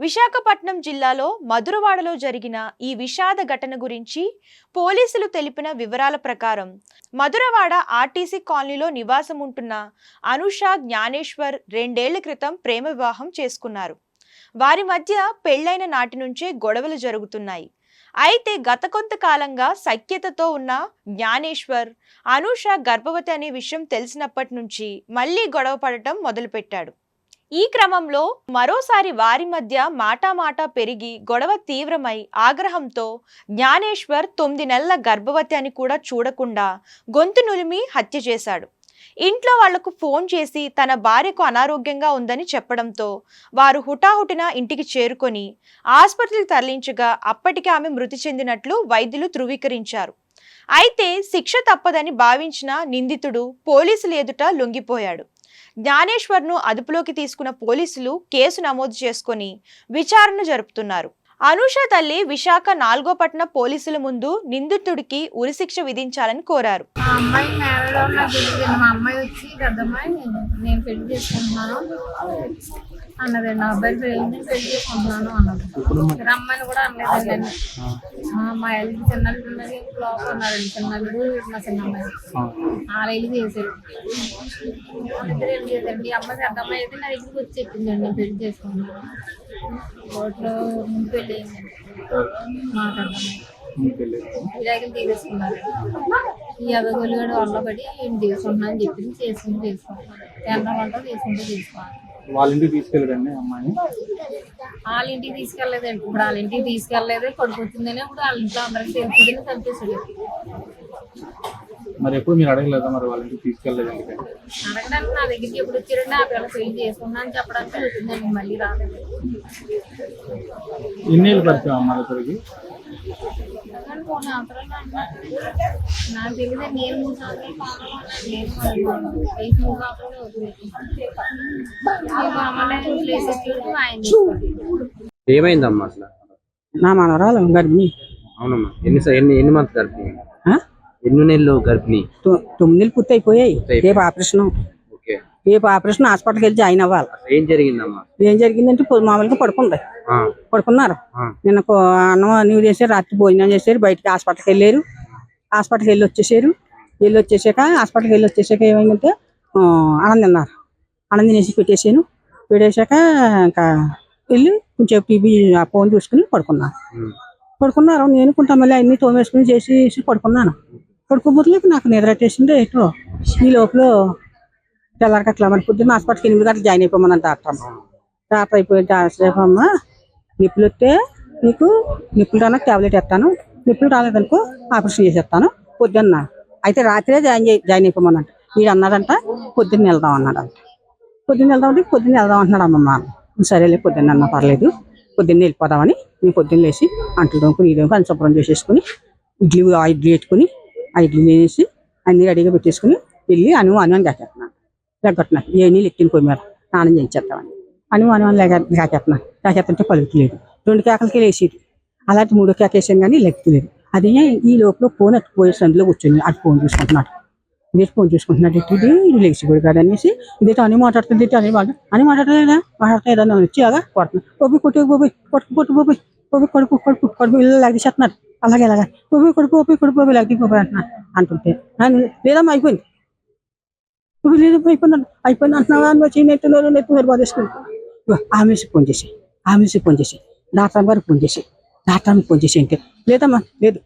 విశాఖపట్నం జిల్లాలో మధురవాడలో జరిగిన ఈ విషాద ఘటన గురించి పోలీసులు తెలిపిన వివరాల ప్రకారం మధురవాడ ఆర్టీసీ కాలనీలో నివాసం ఉంటున్న అనుష జ్ఞానేశ్వర్ 2 ఏళ్ల క్రితం ప్రేమ వివాహం చేసుకున్నారు. వారి మధ్య పెళ్లైన నాటి నుంచే గొడవలు జరుగుతున్నాయి. అయితే గత కొంతకాలంగా సఖ్యతతో ఉన్న జ్ఞానేశ్వర్ అనుష గర్భవతి అనే విషయం తెలిసినప్పటి నుంచి మళ్ళీ గొడవ పడటం మొదలుపెట్టాడు. ఈ క్రమంలో మరోసారి వారి మధ్య మాటామాటా పెరిగి గొడవ తీవ్రమై ఆగ్రహంతో జ్ఞానేశ్వర్ 9 నెలల గర్భవతి అని కూడా చూడకుండా గొంతు నులిమి హత్య చేశాడు. ఇంట్లో వాళ్లకు ఫోన్ చేసి తన భార్యకు అనారోగ్యంగా ఉందని చెప్పడంతో వారు హుటాహుటిన ఇంటికి చేరుకొని ఆసుపత్రికి తరలించగా అప్పటికే ఆమె మృతి చెందినట్లు వైద్యులు ధృవీకరించారు. అయితే శిక్ష తప్పదని భావించిన నిందితుడు పోలీసుల ఎదుట లొంగిపోయాడు. జ్ఞానేశ్వర్ను అదుపులోకి తీసుకున్న పోలీసులు కేసు నమోదు చేసుకుని విచారణ జరుపుతున్నారు. అనుష తల్లి విశాఖ 4వ పట్టణ పోలీసుల ముందు నిందితుడికి ఉరిశిక్ష విధించాలని కోరారు. నేను పెళ్లి చేసుకుంటున్నాను అన్నది. నా అబ్బాయి పెళ్లి చేసుకుంటున్నాను అన్నది. రమ్మని కూడా అనలేదండి. మా ఎల్లుడు చిన్నల్లుడు ఉన్నది లోపల ఉన్నారండి. చిన్నల్లుడు మా చిన్న అమ్మాయి వాళ్ళ ఇల్లు చేశారు. ఇద్దరు ఇల్లు చేశారండి. ఈ అమ్మాయి పెద్ద అమ్మాయి అయితే నా దగ్గరికి వచ్చి చెప్పిందండి నేను పెళ్లి చేసుకున్నాను. కోర్టులో ముందు పెళ్లి అయిందండి. మా పెద్ద అమ్మాయి విడాకులు తీసేసుకున్నారు. ఈ అదగోలుగడు వల్ల పడి నేను తీసుకుంటున్నా అని చెప్పింది. చేసుకుంటూ ఎండ తీసుకోవాలి. వాళ్ళ ఇంటికి తీసుకెళ్ళడండి అమ్మాయిని. వాళ్ళ ఇంటికి తీసుకెళ్లేదండి. ఇప్పుడు వాళ్ళ ఇంటికి తీసుకెళ్లేదు. కొడుకు వచ్చిందని ఇప్పుడు వాళ్ళ ఇంట్లో అందరికి తెలుసుదని చంపేసాడు. మరి ఎప్పుడు మీరు అడగలేదా మరి వాళ్ళ ఇంటికి తీసుకెళ్ళలేదు? అడగడానికి నా దగ్గరికి ఎప్పుడు వచ్చారండి. ఆ పిల్ల పెళ్లి చేసుకున్నా అని చెప్పడానికి వచ్చిందండి. మళ్ళీ రాలేదు. ఎన్నేళ్ళు పరిచయం అమ్మాయి ఇద్దరికి? నాకు తెలియదు. నేను 3 సంవత్సరాలు ఆయన. ఏమైందమ్మా అసలు? నా మనవరాలు గర్భిణి. అవునమ్మా. ఎన్ని మంత్స్ గర్భిణి? ఎన్ని నెలలు గర్భిణి? 9 నెలలు పూర్తి అయిపోయాయి. రేపు ఆపరేషన్. రేపు ఆపరేషన్ హాస్పిటల్కి వెళ్ళి జాయిన్ అవ్వాలి. ఏం జరిగిందమ్మా? ఏం జరిగిందంటే మామూలుగా పడుకున్నారు. నిన్న అన్నం నీవు చేశారు. రాత్రి భోజనం చేశారు. బయటకి హాస్పిటల్కి వెళ్ళారు. హాస్పిటల్కి వెళ్ళి వచ్చేసాక హాస్పిటల్కి వెళ్ళి వచ్చేసాక ఏమైందంటే అన్నం తిన్నారు. అన్నం తినేసి పెట్టేశాక ఇంకా వెళ్ళి కొంచెం టీవీ ఫోన్ చూసుకుని పడుకున్నారు. నేను కొంత మళ్ళీ అన్ని తోమేసుకుని చేసి పడుకున్నాను. పడుకోబోతులేక నాకు నిద్ర వచ్చేసింది. ఎటో ఈ లోపల తెల్లారికి అట్లా మరి పొద్దున్న హాస్పిటల్కి 8 గంటలకు జాయిన్ అయిపోమన్నాను. డాక్టర్ అయిపోయింది. నిప్పులు వస్తే నీకు నిప్పులు రానా ట్యాబ్లెట్ వేస్తాను, నిప్పులు రాలేదనుకో ఆపరేషన్ చేసేస్తాను పొద్దున్న. అయితే రాత్రే జాయిన్ అయిపోమన్నట్టు వీడు అన్నాడంట. పొద్దున్న వెళ్దాం అన్నాడంట. పొద్దున్న వెళ్దాం అంటున్నాడు. అమ్మమ్మ సరేలే పొద్దున్న అన్నా పర్లేదు, పొద్దున్న వెళ్ళిపోదామని నేను పొద్దున్న లేచి అంట్లు దొంకుని అన్ని శుభ్రం చేసేసుకుని ఇడ్లీ పెట్టుకుని ఆ ఇడ్లీ వేసి అన్ని రెడీగా పెట్టేసుకుని వెళ్ళి అనుమానం లేకొట్టున్నాను. ఏ నీళ్ళు ఎక్కిన పోయి మీద స్నానం చేయించేస్తామని అనుమానం లేకెత్తుంటే పలుకులేదు. 2 కేకలకి లేచేది. అలాంటి 3వ కేక వేసాను కానీ లెక్కలేదు. అదే ఈ లోపల ఫోన్ అట్టుపోయే సందులో కూర్చొని అటు ఫోన్ చూసుకుంటున్నాడు. ఇది లేచి కూడా కాదు అనేసి ఇదేటో అని మాట్లాడుతుంది. అని మాట్లాడలేదా వచ్చి అలా కొడుతున్నాడు. కడుపు ఇల్లు లాగి చేస్తున్నాడు. అలాగే కొడుకు లాగి అంటుంటే లేదమ్మా అయిపోయింది అంటున్నావా అని వచ్చి నెత్తున్నారు బాధేసుకుని ఆమెసి ఫోన్ చేసి డాక్టర్ గారికి ఫోన్ చేసి అంటే లేదమ్మా లేదు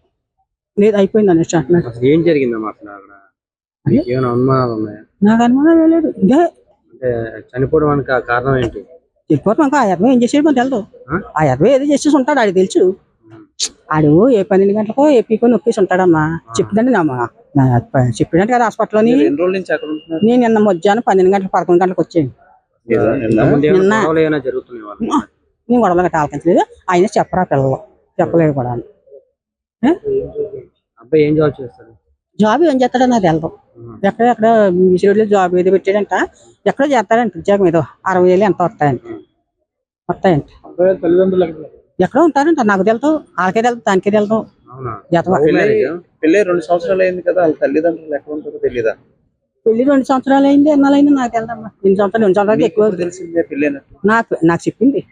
అయిపోయింది అనేసి అంటున్నాడు. ఏం జరిగిందమ్మా అసలు? నాకు అనుమానం లేదు. చనిపోవడానికి కారణం ఏంటి? చనిపోవడం ఆ 20 ఏం చేసేది మనకు తెలదు. ఆ 20 ఏదో చేసేసి ఉంటాడు. ఆడికి తెలుసు. ఆడు ఏ 12 గంటలకో ఏపీకో నొక్కేసి ఉంటాడమ్మా. చెప్పిందండి చెప్పినట్టు కదా హాస్పిటల్లో. నేను నిన్న మధ్యాహ్నం 12 గంటలకు 11 గంటలకు వచ్చాను. నేను గొడవలు గట్ట ఆలకించలేదు. ఆయన చెప్పరా పిల్లలు చెప్పలేదు కూడా. అబ్బాయి ఏం జాబ్ చేస్తాడు? జాబ్ ఏం చేస్తాడో నాకు తెలదు. ఎక్కడ మిషిరెడ్డిలో జాబ్ ఏదో పెట్టాడంట. ఎక్కడో చేస్తాడంట ఉద్యోగం ఏదో 60,000 ఎంత వస్తాయంట. ఎక్కడో ఉంటారంట. నాకు తెలుసు. వాళ్ళకే తెలుసు, దానికే తెలుసు. పెళ్లి 2 సంవత్సరాలు అయింది కదా. వాళ్ళ తల్లిదండ్రులు ఎక్కడ ఉంటారో తెలీదా? పెళ్లి 2 సంవత్సరాలు అయింది. ఎన్నాళ్ళైంది నాకు వెళ్దామా. 2 సంవత్సరాలు ఎక్కువ తెలిసిందే. నాకు చెప్పింది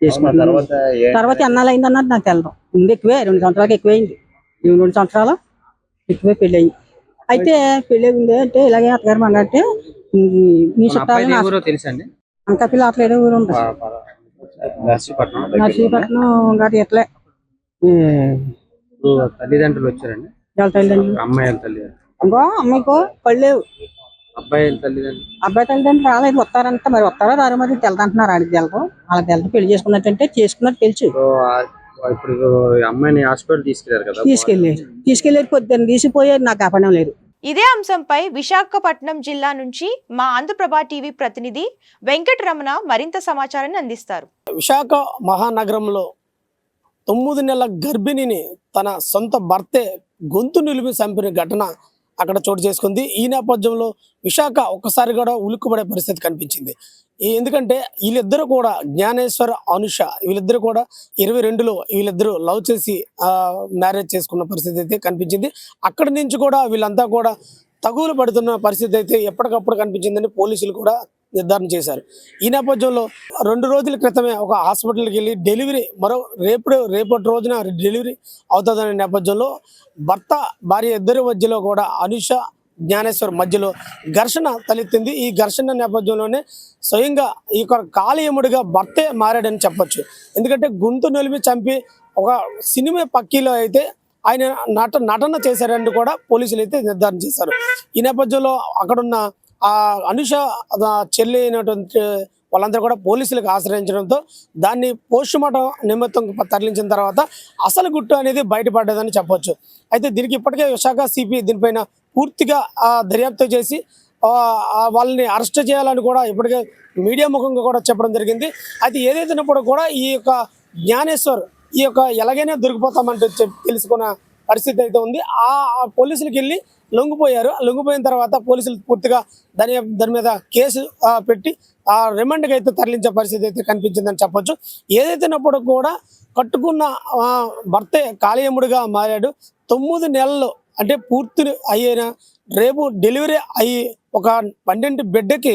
చేసుకుంటున్నాను. తర్వాత తర్వాత ఎన్నాళ్ళు అయింది అన్నది నాకు తెలదు. ముందు ఎక్కువే 2 సంవత్సరాలకి ఎక్కువైంది. 2 సంవత్సరాలు ఎక్కువే పెళ్ళి అయింది. అయితే పెళ్ళి ఉంది అంటే ఇలాగే అత్తగారు అంటే మీ చుట్టాలు తెలుసా అండి? అంకపిల్ల అట్లేదో ఊరు ఉంది నర్సీపట్నం గట్టి ఎట్లే తల్లిదండ్రులు వచ్చారండి. తల్లిదండ్రులు అమ్మాయి తల్లి, ఇంకో అమ్మాయికో పళ్ళేవు. అబ్బాయి తల్లిదండ్రులు అబ్బాయి తల్లిదండ్రులు రాలేదు. వస్తారంట, మరి వస్తారో రారు మరి తెలదంటున్నారు. ఆడికి తెలదు. వాళ్ళకి తెలదు. పెళ్లి చేసుకున్నట్టంటే చేసుకున్నట్టు తెలుసు. ఇప్పుడు అమ్మాయిని హాస్పిటల్ తీసుకెళ్లారు కదా? తీసుకెళ్ళారు పొద్దున్న తీసిపోయారు. నాకు కాపడం లేదు. ఇదే అంశంపై విశాఖపట్నం జిల్లా నుంచి మా ఆంధ్రప్రభ టీవీ ప్రతినిధి వెంకటరమణ మరింత సమాచారాన్ని అందిస్తారు. విశాఖ మహానగరంలో 9 నెలల గర్భిణిని తన సొంత భర్తే గొంతు నిలిపి చంపిన ఘటన అక్కడ చోటు చేసుకుంది. ఈ నేపథ్యంలో విశాఖ ఒక్కసారి కూడా ఉలిక్కుపడే పరిస్థితి కనిపించింది. ఎందుకంటే వీళ్ళిద్దరూ కూడా జ్ఞానేశ్వర్, అనుష వీళ్ళిద్దరూ కూడా 22లో వీళ్ళిద్దరూ లవ్ చేసి మ్యారేజ్ చేసుకున్న పరిస్థితి అయితే కనిపించింది. అక్కడి నుంచి కూడా వీళ్ళంతా కూడా తగులు పడుతున్న పరిస్థితి అయితే ఎప్పటికప్పుడు కనిపించిందని పోలీసులు కూడా నిర్ధారణ చేశారు. ఈ నేపథ్యంలో 2 రోజుల క్రితమే ఒక హాస్పిటల్కి వెళ్ళి డెలివరీ రేపటి రోజున డెలివరీ అవుతుందనే నేపథ్యంలో భర్త భార్య ఇద్దరి మధ్యలో కూడా అనుష జ్ఞానేశ్వర్ మధ్యలో ఘర్షణ తలెత్తింది. ఈ ఘర్షణ నేపథ్యంలోనే స్వయంగా ఈ కాళీయముడిగా భర్తే మారాడని చెప్పొచ్చు. ఎందుకంటే గొంతు నిలిపి చంపి ఒక సినిమా పక్కీలో అయితే ఆయన నటన చేశారని కూడా పోలీసులు అయితే నిర్ధారణ చేశారు. ఈ నేపథ్యంలో అక్కడున్న ఆ అనుష చెల్లి అయినటువంటి వాళ్ళందరూ కూడా పోలీసులకు ఆశ్రయించడంతో దాన్ని పోస్ట్ మార్టం నిమిత్తం తరలించిన తర్వాత అసలు గుట్టు అనేది బయటపడ్డదని చెప్పొచ్చు. అయితే దీనికి ఇప్పటికే విశాఖ సిపి దీనిపైన పూర్తిగా దర్యాప్తు చేసి వాళ్ళని అరెస్ట్ చేయాలని కూడా ఇప్పటికే మీడియా ముఖంగా కూడా చెప్పడం జరిగింది. అయితే ఏదైతున్నప్పుడు కూడా ఈ యొక్క జ్ఞానేశ్వర్ ఎలాగైనా దొరికిపోతామంటే తెలుసుకున్న పరిస్థితి అయితే ఉంది. ఆ పోలీసులకు వెళ్ళి లొంగిపోయారు. లొంగిపోయిన తర్వాత పోలీసులు పూర్తిగా దాని మీద కేసు పెట్టి రిమాండ్కి అయితే తరలించే పరిస్థితి అయితే కనిపించిందని చెప్పొచ్చు. ఏదైతేనప్పుడు కూడా కట్టుకున్న భర్తే కాళీయముడిగా మారాడు. 9 నెలలు అంటే పూర్తి అయిన రేపు డెలివరీ అయ్యి ఒక 12 బిడ్డకి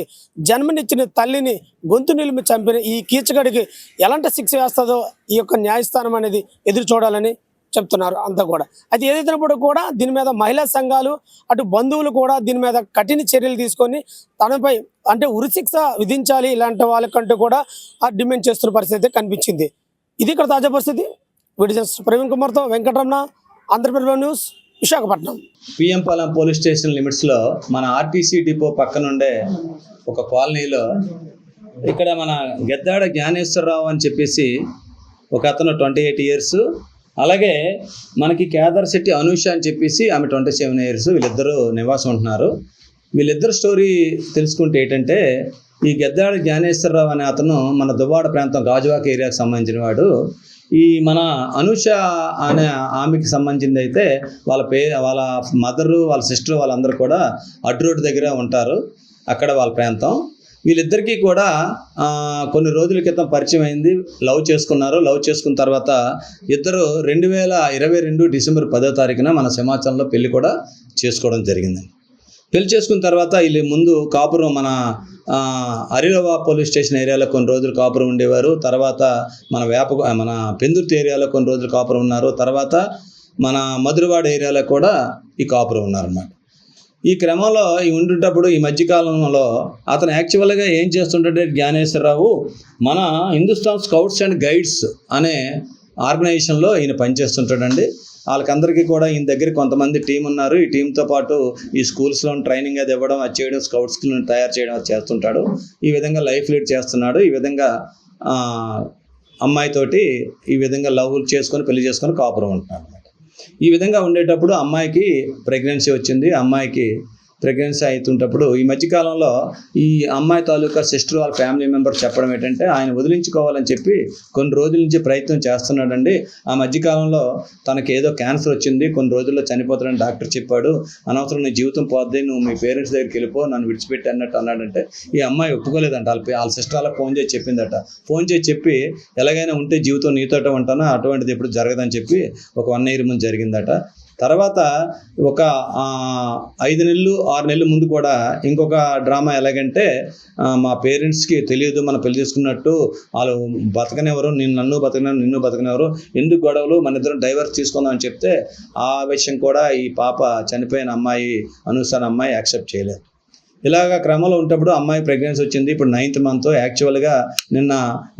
జన్మనిచ్చిన తల్లిని గొంతు నిలిమి చంపిన ఈ కీచకుడికి ఎలాంటి శిక్ష వేస్తుందో ఈ యొక్క న్యాయస్థానం అనేది ఎదురు చూడాలని చెప్తున్నారు అంతా కూడా. అయితే ఏదైతేనప్పుడు కూడా దీని మీద మహిళా సంఘాలు అటు బంధువులు కూడా దీని మీద కఠిన చర్యలు తీసుకొని తనపై అంటే ఉరిశిక్ష విధించాలి ఇలాంటి వాళ్ళకంటూ కూడా డిమాండ్ చేస్తున్న పరిస్థితి కనిపించింది. ఇది ఇక్కడ తాజా పరిస్థితి. వీడియో ప్రవీణ్ కుమార్తో Venkataramana, Andhra Prabha news, Visakhapatnam. PM Palem police station లిమిట్స్లో మన ఆర్టీసీ డిపో పక్కనుండే ఒక కాలనీలో ఇక్కడ మన గెద్దాడ జ్ఞానేశ్వరరావు అని చెప్పేసి ఒక అతను 28 ఇయర్స్, అలాగే మనకి కేదార్ శెట్టి అనూష అని చెప్పేసి ఆమె 27 ఇయర్స్, వీళ్ళిద్దరూ నివాసం ఉంటున్నారు. వీళ్ళిద్దరు స్టోరీ తెలుసుకుంటే ఏంటంటే ఈ గెద్దాడ జ్ఞానేశ్వరరావు అనే అతను మన దువ్వాడ ప్రాంతం గాజువాక ఏరియాకి సంబంధించిన వాడు. ఈ మన అనూష అనే ఆమెకి సంబంధించింది అయితే వాళ్ళ మదరు, వాళ్ళ సిస్టర్ వాళ్ళందరూ కూడా అడ్డు రోడ్డు దగ్గర ఉంటారు. అక్కడ వాళ్ళ ప్రాంతం. వీళ్ళిద్దరికీ కూడా కొన్ని రోజుల క్రితం పరిచయం అయింది. లవ్ చేసుకున్నారు. లవ్ చేసుకున్న తర్వాత ఇద్దరు 2022 డిసెంబర్ 10వ తారీఖున మన సింహాచలంలో పెళ్లి కూడా చేసుకోవడం జరిగింది. పెళ్లి చేసుకున్న తర్వాత వీళ్ళు ముందు కాపురం మన అరిలవా పోలీస్ స్టేషన్ ఏరియాలో కొన్ని రోజులు కాపురం ఉండేవారు. తర్వాత మన పెందుర్తి ఏరియాలో కొన్ని రోజులు కాపురం ఉన్నారు. తర్వాత మన మధురవాడ ఏరియాలో కూడా ఈ కాపురం ఉన్నారన్నమాట. ఈ క్రమంలో ఉండేటప్పుడు ఈ మధ్యకాలంలో అతను యాక్చువల్గా ఏం చేస్తుంటే జ్ఞానేశ్వరరావు మన హిందుస్థాన్ స్కౌట్స్ అండ్ గైడ్స్ అనే ఆర్గనైజేషన్లో ఈయన పనిచేస్తుంటాడండి. వాళ్ళకందరికీ కూడా ఈయన దగ్గర కొంతమంది టీం ఉన్నారు. ఈ టీంతో పాటు ఈ స్కూల్స్లో ట్రైనింగ్ అది ఇవ్వడం, అది చేయడం, స్కౌట్స్ని తయారు చేయడం అది చేస్తుంటాడు. ఈ విధంగా లైఫ్ లీడ్ చేస్తున్నాడు. ఈ విధంగా అమ్మాయితోటి ఈ విధంగా లవ్ చేసుకొని పెళ్లి చేసుకొని కాపురం ఉంటున్నాడు అనమాట. ఈ విధంగా ఉండేటప్పుడు అమ్మాయికి ప్రెగ్నెన్సీ వచ్చింది. అమ్మాయికి ప్రెగ్నెన్సీ అవుతుంటప్పుడు ఈ మధ్యకాలంలో ఈ అమ్మాయి తాలూకా సిస్టర్ వాళ్ళ ఫ్యామిలీ మెంబర్ చెప్పడం ఏంటంటే ఆయన వదిలించుకోవాలని చెప్పి కొన్ని రోజుల నుంచి ప్రయత్నం చేస్తున్నాడండి. ఆ మధ్యకాలంలో తనకి ఏదో క్యాన్సర్ వచ్చింది, కొన్ని రోజుల్లో చనిపోతాడని డాక్టర్ చెప్పాడు. అనవసరం నీ జీవితం పోద్ది, నువ్వు మీ పేరెంట్స్ దగ్గరికి వెళ్ళిపో, నన్ను విడిచిపెట్టి అన్నట్టు అన్నాడంటే ఈ అమ్మాయి ఒప్పుకోలేదంట. వాళ్ళ సిస్టర్ వాళ్ళకి ఫోన్ చేసి చెప్పిందట. ఫోన్ చేసి చెప్పి ఎలాగైనా ఉంటే జీవితం నీతోటే ఉంటానో అటువంటిది ఎప్పుడు జరగదని చెప్పి ఒక 1 year ముందు జరిగిందట. తర్వాత ఒక 5 నెలలు 6 నెలల ముందు కూడా ఇంకొక డ్రామా ఎలాగంటే మా పేరెంట్స్కి తెలియదు మనం పెళ్లి చేసుకున్నట్టు, వాళ్ళు బతకనెవరు, నన్ను బతకనెవరు, నిన్ను బతకనెవరు, ఎందుకు గొడవలు, మన ఇద్దరం డైవర్స్ తీసుకుందాం అని చెప్తే ఆ విషయం కూడా ఈ పాప చనిపోయిన అమ్మాయి అనూస అమ్మాయి యాక్సెప్ట్ చేయలేదు. ఇలాగ క్రమంలో ఉన్నప్పుడు అమ్మాయి ప్రెగ్నెన్సీ వచ్చింది. ఇప్పుడు 9th మంత్. యాక్చువల్గా నిన్న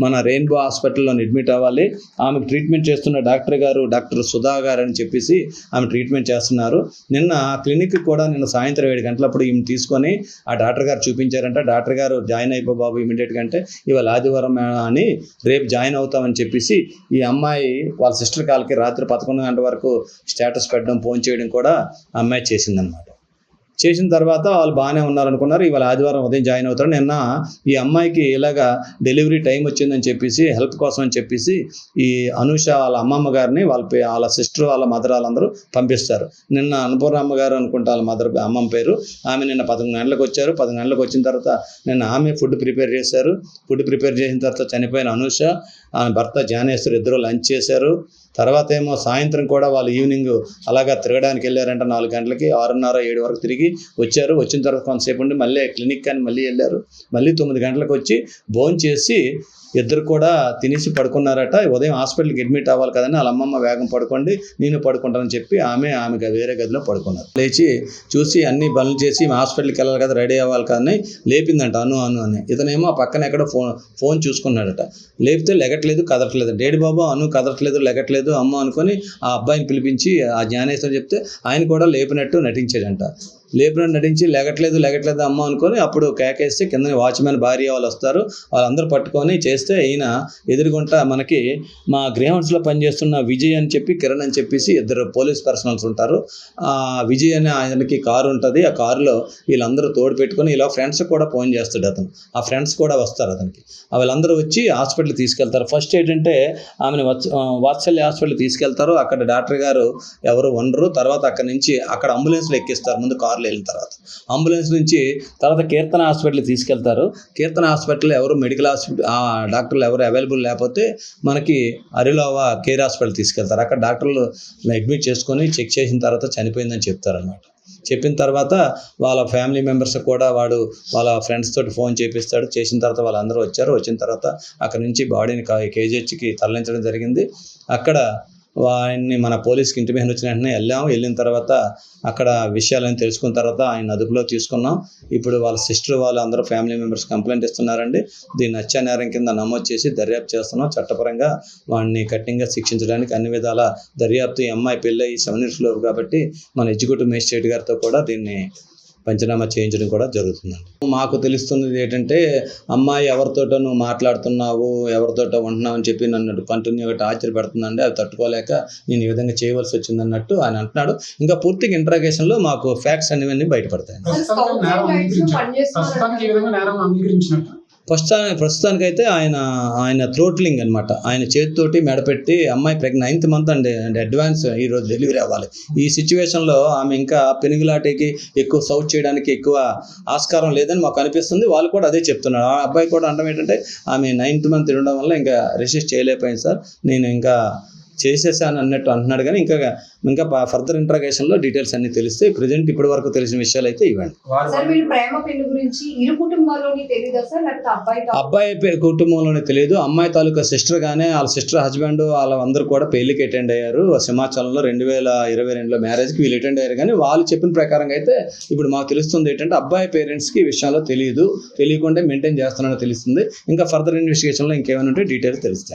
మన రెయిన్బో హాస్పిటల్లో అడ్మిట్ అవ్వాలి. ఆమెకు ట్రీట్మెంట్ చేస్తున్న డాక్టర్ సుధా గారు అని చెప్పేసి ఆమె ట్రీట్మెంట్ చేస్తున్నారు. నిన్న క్లినిక్ కూడా నిన్న సాయంత్రం 7 గంటలప్పుడు ఈమె తీసుకొని ఆ డాక్టర్ గారు చూపించారంట. డాక్టర్ గారు జాయిన్ అయిపో బాబు ఇమీడియట్గా అంటే, ఇవాళ ఆదివారం అని రేపు జాయిన్ అవుతామని చెప్పేసి ఈ అమ్మాయి వాళ్ళ సిస్టర్ కాల్కి రాత్రి 11 గంటల వరకు స్టేటస్ పెట్టడం, ఫోన్ చేయడం కూడా ఆ అమ్మాయి చేసిందనమాట. చేసిన తర్వాత వాళ్ళు బాగానే ఉన్నారనుకున్నారు. ఇవాళ ఆదివారం ఉదయం జాయిన్ అవుతారు. నిన్న ఈ అమ్మాయికి ఇలాగా డెలివరీ టైం వచ్చిందని చెప్పేసి హెల్ప్ కోసం అని చెప్పేసి ఈ అనూష వాళ్ళ అమ్మమ్మ గారిని వాళ్ళ సిస్టర్ వాళ్ళ మదర్ వాళ్ళందరూ పంపిస్తారు. నిన్న అన్నపూర్ణమ్మ గారు అనుకుంటా వాళ్ళ మదర్ అమ్మమ్మ పేరు. ఆమె నిన్న 11 గంటలకు వచ్చారు. 10 గంటలకు వచ్చిన తర్వాత నిన్న ఆమె ఫుడ్ ప్రిపేర్ చేశారు. ఫుడ్ ప్రిపేర్ చేసిన తర్వాత చనిపోయిన అనూష ఆమె భర్త జ్ఞానేశ్వర్ ఇద్దరు లంచ్ చేశారు. తర్వాత ఏమో సాయంత్రం కూడా వాళ్ళు ఈవినింగ్ అలాగా తిరగడానికి వెళ్ళారంట. 4 గంటలకి 6:30 7 వరకు తిరిగి వచ్చారు. వచ్చిన తర్వాత కొంతసేపు ఉండి మళ్ళీ క్లినిక్ అని మళ్ళీ వెళ్ళారు. మళ్ళీ 9 గంటలకు వచ్చి భోజనం చేసి ఇద్దరు కూడా తినేసి పడుకున్నారట. ఉదయం హాస్పిటల్కి అడ్మిట్ అవ్వాలి కదని వాళ్ళ అమ్మమ్మ వేగం పడుకోండి, నేను పడుకుంటానని చెప్పి ఆమె వేరే గదిలో పడుకున్నారు. లేచి చూసి అన్ని పనులు చేసి హాస్పిటల్కి వెళ్ళాలి కదా, రెడీ అవ్వాలి కానీ లేపిందంట అను అని. ఇతనేమో ఆ పక్కన ఎక్కడో ఫోన్ చూసుకున్నాడట. లేపితే లెగట్లేదు, కదలట్లేదు. డేడి బాబు అను కదలట్లేదు, లెగట్లేదు అమ్మ అనుకొని ఆ అబ్బాయిని పిలిపించి ఆ జ్ఞానేశ్వరం చెప్తే ఆయన కూడా లేపినట్టు నటించాడంట. లేపినట్టు నటించి లెగట్లేదు అమ్మ అనుకొని అప్పుడు కేకేస్తే కింద వాచ్మెన్ భార్య వాళ్ళు వస్తారు. వాళ్ళందరూ పట్టుకొని చేస్తే ఈయన ఎదురుగుంట మనకి మా గ్రేహౌన్స్లో పనిచేస్తున్న విజయ్ అని చెప్పి కిరణ్ అని చెప్పేసి ఇద్దరు పోలీస్ పర్సనల్స్ ఉంటారు. ఆ విజయ్ అనే ఆయనకి కారు ఉంటుంది. ఆ కారులో వీళ్ళందరూ తోడు పెట్టుకొని ఇలా ఫ్రెండ్స్ కూడా ఫోన్ చేస్తాడు అతను. ఆ ఫ్రెండ్స్ కూడా వస్తారు అతనికి. వీళ్ళందరూ వచ్చి హాస్పిటల్కి తీసుకెళ్తారు. ఫస్ట్ ఏంటంటే ఆమెను వాత్సల్య హాస్పిటల్కి తీసుకెళ్తారు. అక్కడ డాక్టర్ గారు ఎవరు ఉండరు. తర్వాత అక్కడ అంబులెన్స్లో ఎక్కిస్తారు. ముందు కారులో వెళ్ళిన తర్వాత అంబులెన్స్ నుంచి తర్వాత కీర్తన హాస్పిటల్కి తీసుకెళ్తారు. కీర్తన హాస్పిటల్ ఎవరు మెడికల్ డాక్టర్లు ఎవరు అవైలబుల్ లేకపోతే మనకి అరిలోవా కేర్ హాస్పిటల్ తీసుకెళ్తారు. అక్కడ డాక్టర్లు అడ్మిట్ చేసుకొని చెక్ చేసిన తర్వాత చనిపోయిందని చెప్తారనమాట. చెప్పిన తర్వాత వాళ్ళ ఫ్యామిలీ మెంబర్స్ కూడా వాళ్ళ ఫ్రెండ్స్ తోటి ఫోన్ చేపిస్తాడు. చేసిన తర్వాత వాళ్ళందరూ వచ్చారు. వచ్చిన తర్వాత అక్కడ నుంచి బాడీని కేజీహెచ్కి తరలించడం జరిగింది. అక్కడ ఆయన్ని మన పోలీస్కి ఇంటిమేషన్ వచ్చిన వెంటనే వెళ్ళిన తర్వాత అక్కడ విషయాలని తెలుసుకున్న తర్వాత ఆయన అదుపులో తీసుకున్నాం. ఇప్పుడు వాళ్ళ సిస్టర్ వాళ్ళందరూ ఫ్యామిలీ మెంబర్స్ కంప్లైంట్ ఇస్తున్నారండి. దీన్ని హత్యా నేరం కింద నమోదు చేసి దర్యాప్తు చేస్తున్నాం. చట్టపరంగా వాడిని కఠినంగా శిక్షించడానికి అన్ని విధాల దర్యాప్తు. ఈ అమ్మాయి పెళ్ళి 7 years లోపు కాబట్టి మన ఎగ్జిక్యూటివ్ మేజిస్ట్రేట్ గారితో కూడా దీన్ని పంచనామా చేయించడం కూడా జరుగుతుందండి. మాకు తెలుస్తున్నది ఏంటంటే అమ్మాయి ఎవరితోటో నువ్వు మాట్లాడుతున్నావు, ఎవరితోటో ఉంటున్నావు అని చెప్పి నన్ను కంటిన్యూగా టార్చర్ పెడుతుందండి. అది తట్టుకోలేక నేను ఈ విధంగా చేయవలసి వచ్చింది అన్నట్టు ఆయన అంటున్నాడు. ఇంకా పూర్తిగా ఇంట్రాగేషన్లో మాకు ఫ్యాక్ట్స్ అన్నీ బయటపడతాయి. ప్రస్తుతానికైతే ఆయన థ్రోట్లింగ్ అనమాట. ఆయన చేతితోటి మెడపెట్టి అమ్మాయి 9th మంత్ అండి అడ్వాన్స్ ఈరోజు డెలివరీ అవ్వాలి. ఈ సిచ్యువేషన్లో ఆమె ఇంకా పెనుగులాటకి ఎక్కువ సౌట్ చేయడానికి ఎక్కువ ఆస్కారం లేదని మాకు అనిపిస్తుంది. వాళ్ళు కూడా అదే చెప్తున్నారు. ఆ అబ్బాయి కూడా అంటాం ఏంటంటే ఆమె 9th మంత్ ఉండడం వల్ల ఇంకా రెసిస్ట్ చేయలేకపోయింది సార్, నేను ఇంకా చేసేసాను అన్నట్టు అంటున్నాడు. కానీ ఇంకా ఫర్దర్ ఇంట్రాగేషన్లో డీటెయిల్స్ అన్ని తెలిస్తే ప్రజెంట్ ఇప్పటి వరకు తెలిసిన విషయాలు అయితే ఇవ్వండి. అబ్బాయి కుటుంబంలోనే తెలియదు. అమ్మాయి తాలూకా సిస్టర్ గానే వాళ్ళ సిస్టర్ హస్బెండ్ వాళ్ళందరూ కూడా పెళ్లికి అటెండ్ అయ్యారు. సింహాచలంలో 2022లో మ్యారేజ్కి వీళ్ళు అటెండ్ అయ్యారు. కానీ వాళ్ళు చెప్పిన ప్రకారంగా అయితే ఇప్పుడు మాకు తెలుస్తుంది ఏంటంటే అబ్బాయి పేరెంట్స్కి విషయంలో తెలియకుండా మెయింటైన్ చేస్తున్నారని తెలుస్తుంది. ఇంకా ఫర్దర్ ఇన్వెస్టిగేషన్లో ఇంకేమైనా ఉంటే డీటెయిల్స్ తెలుస్తాయి.